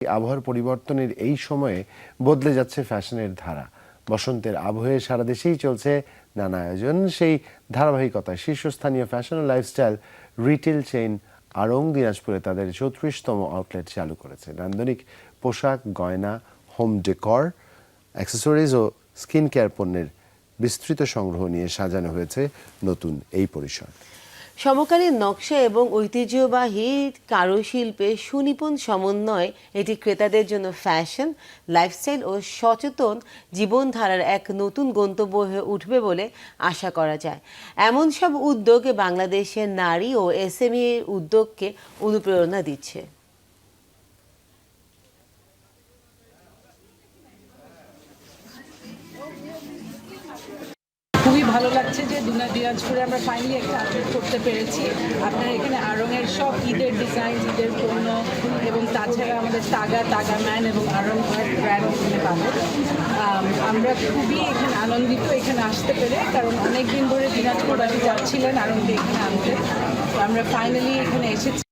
আবহাওয়ার পরিবর্তনের এই সময়ে বদলে যাচ্ছে ফ্যাশনের ধারা। বসন্তের আবহে সারা দেশেই চলছে নানা আয়োজন। সেই ধারাবাহিকতায় শীর্ষস্থানীয় ফ্যাশন ও লাইফস্টাইল রিটেল চেইন আড়ং দিনাজপুরে তাদের 34তম আউটলেট চালু করেছে। নান্দনিক পোশাক, গয়না, হোম ডেকর, অ্যাক্সেসরিজ ও স্কিন কেয়ার পণ্যের বিস্তৃত সংগ্রহ নিয়ে সাজানো হয়েছে নতুন এই পরিসর। সমকালীন নকশা এবং ঐতিহ্যবাহী কারুশিল্পের সুনিপুণ সমন্বয় এটি ক্রেতাদের জন্য ফ্যাশন, লাইফস্টাইল ও সচেতন জীবনধারার এক নতুন গন্তব্য হয়ে উঠবে বলে আশা করা যায়। এমন সব উদ্যোগ বাংলাদেশের নারী ও এসএমই উদ্যোগকে অনুপ্রেরণা দিচ্ছে। খুবই ভালো লাগছে যে দিনাজপুরে আমরা ফাইনালি একটা আউটলেট করতে পেরেছি। আপনারা এখানে আড়ংয়ের সব ঈদের ডিজাইন, ঈদের পণ্য এবং তাছাড়া আমাদের তাগা ম্যান এবং আড়ং আর্ট ব্র্যান্ড এখানে পাবেন। আমরা খুবই এখানে আনন্দিত এখানে আসতে পেরে, কারণ অনেকদিন ধরে দিনাজপুরবাসী যাচ্ছিলেন আড়ংকে এখানে আনতে। আমরা ফাইনালি এখানে এসেছি।